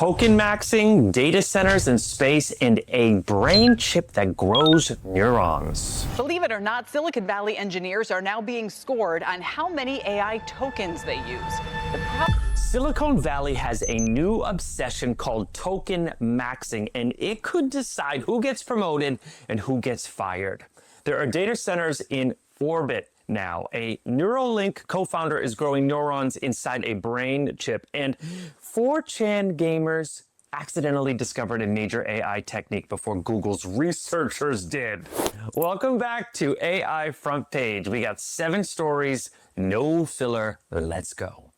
Tokenmaxxing, data centers in space, and a brain chip that grows neurons. Believe it or not, Silicon Valley engineers are now being scored on how many AI tokens they use. Silicon Valley has a new obsession called tokenmaxxing, and it could decide who gets promoted and who gets fired. There are data centers in orbit now. A Neuralink co-founder is growing neurons inside a brain chip, and 4chan gamers accidentally discovered a major AI technique before Google's researchers did. Welcome back to AI Front Page. We got 7 stories, no filler. Let's go.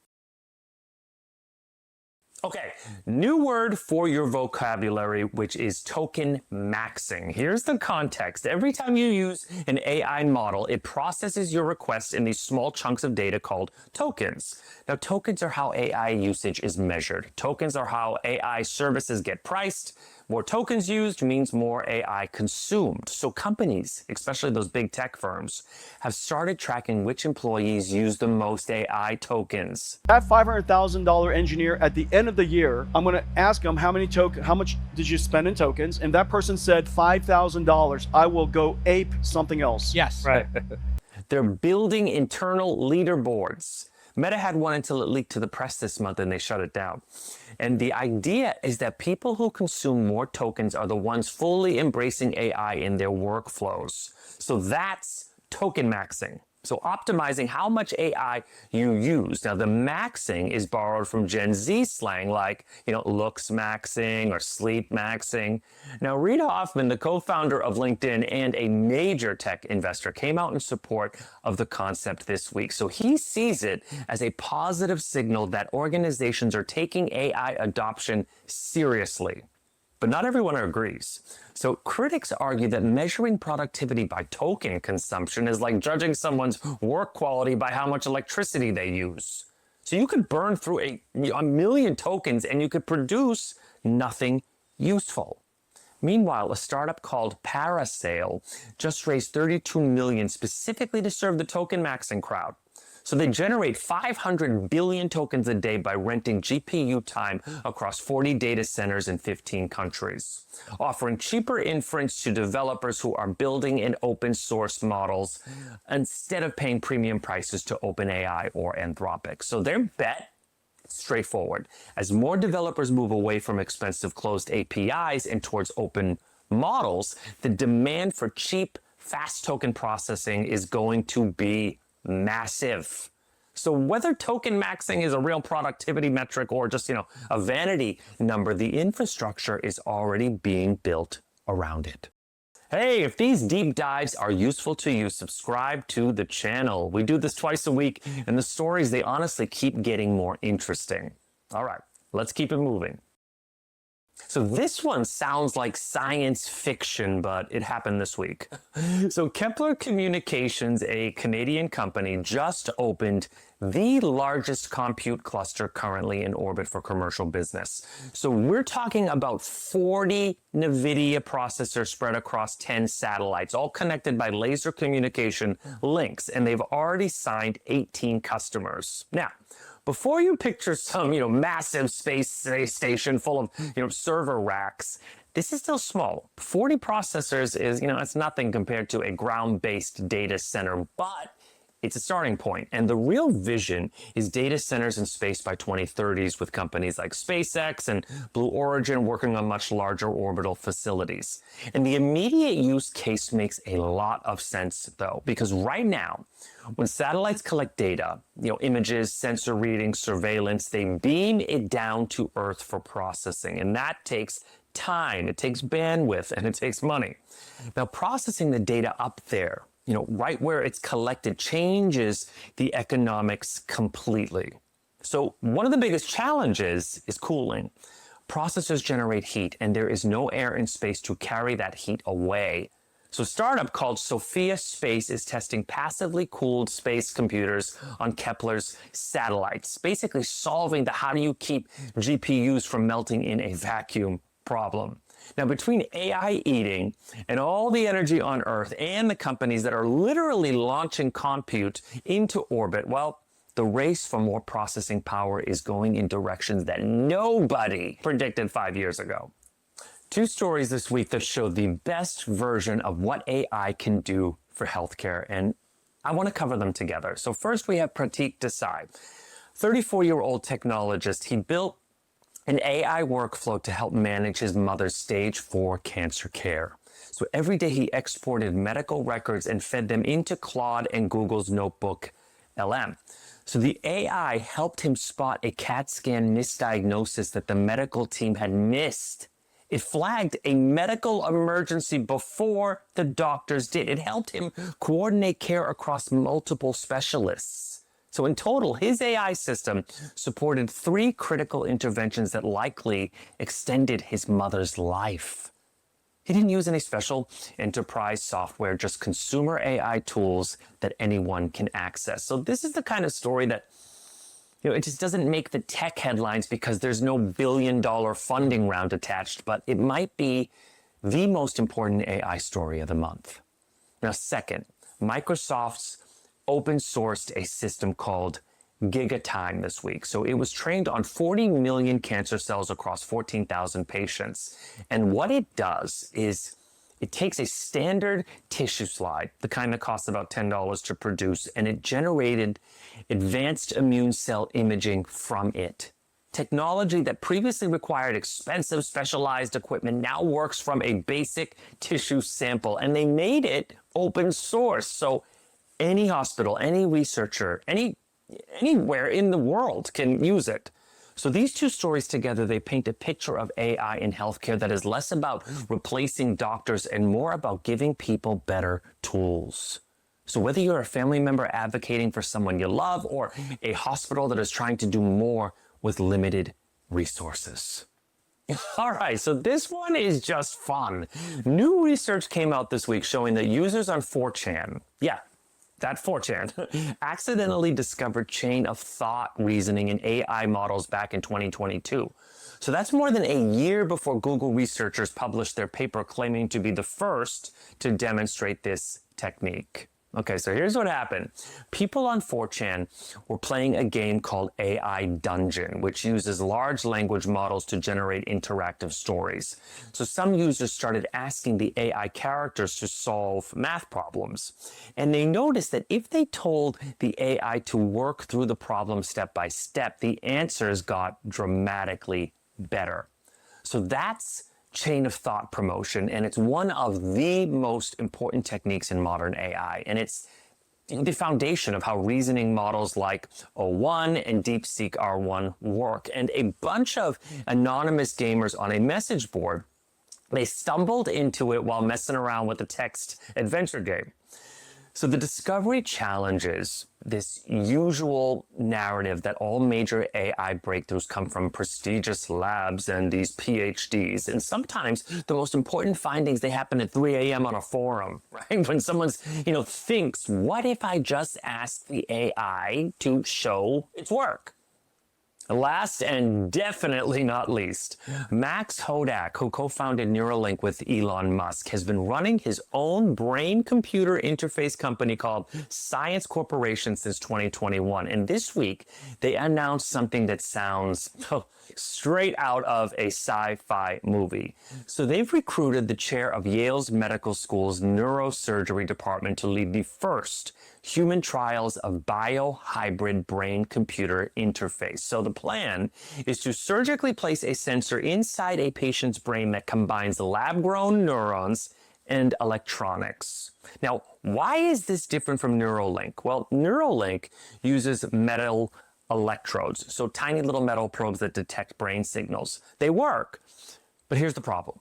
Okay, new word for your vocabulary, which is tokenmaxxing. Here's the context. Every time you use an AI model, it processes your requests in these small chunks of data called tokens. Now, tokens are how AI usage is measured. Tokens are how AI services get priced. More tokens used means more AI consumed. So companies, especially those big tech firms, have started tracking which employees use the most AI tokens. That $500,000 engineer at the end of the year, I'm going to ask him how much did you spend in tokens? And that person said $5,000. I will go ape something else. Yes. Right. They're building internal leaderboards. Meta had one until it leaked to the press this month and they shut it down. And the idea is that people who consume more tokens are the ones fully embracing AI in their workflows. So that's tokenmaxxing. So optimizing how much AI you use. Now the maxing is borrowed from Gen Z slang like, looks maxing or sleep maxing. Now Reid Hoffman, the co-founder of LinkedIn and a major tech investor, came out in support of the concept this week. So he sees it as a positive signal that organizations are taking AI adoption seriously. But not everyone agrees. So critics argue that measuring productivity by token consumption is like judging someone's work quality by how much electricity they use. So you could burn through a million tokens and you could produce nothing useful. Meanwhile, a startup called Parasail just raised $32 million specifically to serve the token maxing crowd. So they generate 500 billion tokens a day by renting GPU time across 40 data centers in 15 countries, offering cheaper inference to developers who are building in open source models instead of paying premium prices to OpenAI or Anthropic. So their bet, straightforward. As more developers move away from expensive closed APIs and towards open models, the demand for cheap, fast token processing is going to be massive. So whether token maxing is a real productivity metric or just, a vanity number, the infrastructure is already being built around it. Hey, if these deep dives are useful to you, subscribe to the channel. We do this twice a week, and the stories, they honestly keep getting more interesting. All right, let's keep it moving. So this one sounds like science fiction, but it happened this week. So Kepler Communications, a Canadian company, just opened the largest compute cluster currently in orbit for commercial business. So we're talking about 40 NVIDIA processors spread across 10 satellites, all connected by laser communication links, and they've already signed 18 customers. Now, before you picture some, massive space station full of, server racks, this is still small. 40 processors is, it's nothing compared to a ground-based data center, but it's a starting point. And the real vision is data centers in space by 2030s with companies like SpaceX and Blue Origin working on much larger orbital facilities. And the immediate use case makes a lot of sense though, because right now, when satellites collect data, images, sensor readings, surveillance, they beam it down to Earth for processing. And that takes time, it takes bandwidth, and it takes money. Now, processing the data up there, right where it's collected, changes the economics completely. So one of the biggest challenges is cooling. Processors generate heat, and there is no air in space to carry that heat away. So a startup called Sophia Space is testing passively cooled space computers on Kepler's satellites, basically solving the how do you keep GPUs from melting in a vacuum problem. Now, between AI eating and all the energy on Earth and the companies that are literally launching compute into orbit, well, the race for more processing power is going in directions that nobody predicted 5 years ago. Two stories this week that show the best version of what AI can do for healthcare, and I want to cover them together. So first we have Pratik Desai, 34-year-old technologist. He built an AI workflow to help manage his mother's stage 4 cancer care. So every day he exported medical records and fed them into Claude and Google's NotebookLM. So the AI helped him spot a CAT scan misdiagnosis that the medical team had missed. It flagged a medical emergency before the doctors did. It helped him coordinate care across multiple specialists. So in total, his AI system supported 3 critical interventions that likely extended his mother's life. He didn't use any special enterprise software, just consumer AI tools that anyone can access. So this is the kind of story that, it just doesn't make the tech headlines because there's no billion-dollar funding round attached, but it might be the most important AI story of the month. Now, second, Microsoft's open-sourced a system called GigaTIME this week. So it was trained on 40 million cancer cells across 14,000 patients. And what it does is it takes a standard tissue slide, the kind that costs about $10 to produce, and it generated advanced immune cell imaging from it. Technology that previously required expensive specialized equipment now works from a basic tissue sample, and they made it open source. So any hospital, any researcher, anywhere in the world can use it. So these two stories together, they paint a picture of AI in healthcare that is less about replacing doctors and more about giving people better tools. So whether you're a family member advocating for someone you love or a hospital that is trying to do more with limited resources. All right, so this one is just fun. New research came out this week showing that users on 4chan, that 4chan, accidentally discovered chain of thought reasoning in AI models back in 2022. So that's more than a year before Google researchers published their paper claiming to be the first to demonstrate this technique. Okay, so here's what happened. People on 4chan were playing a game called AI Dungeon, which uses large language models to generate interactive stories. So some users started asking the AI characters to solve math problems. And they noticed that if they told the AI to work through the problem step by step, the answers got dramatically better. So that's chain of thought promotion, and it's one of the most important techniques in modern AI, and it's the foundation of how reasoning models like O1 and DeepSeek R1 work. And a bunch of anonymous gamers on a message board, they stumbled into it while messing around with a text adventure game. So the discovery challenges this usual narrative that all major AI breakthroughs come from prestigious labs and these PhDs. And sometimes the most important findings, they happen at 3 a.m. on a forum, right? When someone's, thinks, what if I just asked the AI to show its work? Last and definitely not least, Max Hodak, who co-founded Neuralink with Elon Musk, has been running his own brain-computer interface company called Science Corporation since 2021. And this week, they announced something that sounds straight out of a sci-fi movie. So they've recruited the chair of Yale's Medical School's neurosurgery department to lead the first human trials of biohybrid brain-computer interface. So the plan is to surgically place a sensor inside a patient's brain that combines lab-grown neurons and electronics. Now, why is this different from Neuralink? Well, Neuralink uses metal electrodes, so tiny little metal probes that detect brain signals. They work, but here's the problem.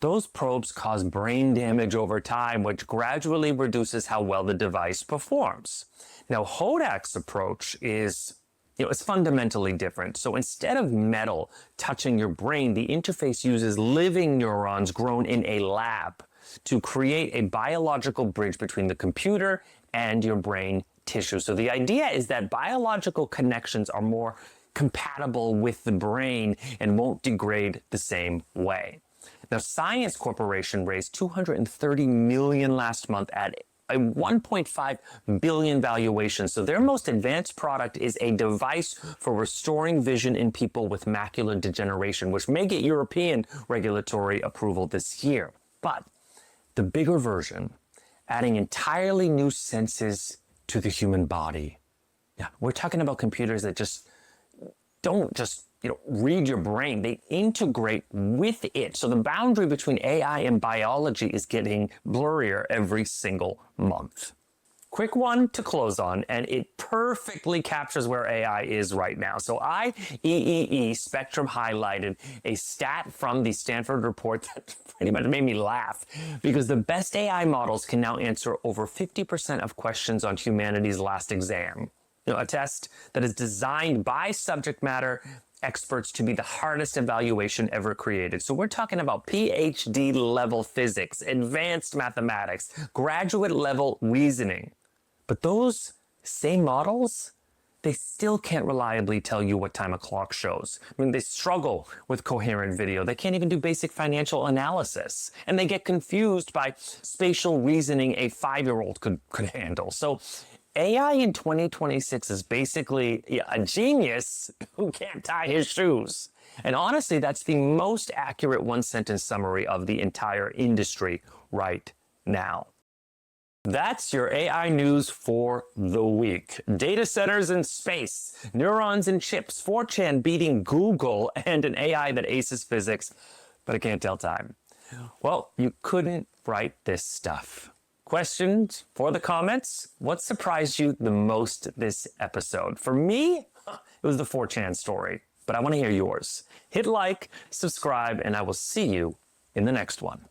Those probes cause brain damage over time, which gradually reduces how well the device performs. Now, Hodak's approach is, it's fundamentally different. So instead of metal touching your brain, the interface uses living neurons grown in a lab to create a biological bridge between the computer and your brain tissue. So the idea is that biological connections are more compatible with the brain and won't degrade the same way. Now, Science Corporation raised $230 million last month at a 1.5 billion valuation. So their most advanced product is a device for restoring vision in people with macular degeneration, which may get European regulatory approval this year. But the bigger version, adding entirely new senses to the human body. Yeah, we're talking about computers that don't just read your brain. They integrate with it. So the boundary between AI and biology is getting blurrier every single month. Quick one to close on, and it perfectly captures where AI is right now. So IEEE Spectrum highlighted a stat from the Stanford report that pretty much made me laugh, because the best AI models can now answer over 50% of questions on humanity's last exam. A test that is designed by subject matter experts to be the hardest evaluation ever created. So we're talking about PhD level physics, advanced mathematics, graduate level reasoning. But those same models, they still can't reliably tell you what time a clock shows. I mean, they struggle with coherent video. They can't even do basic financial analysis. And they get confused by spatial reasoning a 5-year-old could handle. So AI in 2026 is basically a genius who can't tie his shoes. And honestly, that's the most accurate one-sentence summary of the entire industry right now. That's your AI news for the week. Data centers in space, neurons and chips, 4chan beating Google, and an AI that aces physics, but I can't tell time. Well, you couldn't write this stuff. Questions for the comments? What surprised you the most this episode? For me, it was the 4chan story, but I want to hear yours. Hit like, subscribe, and I will see you in the next one.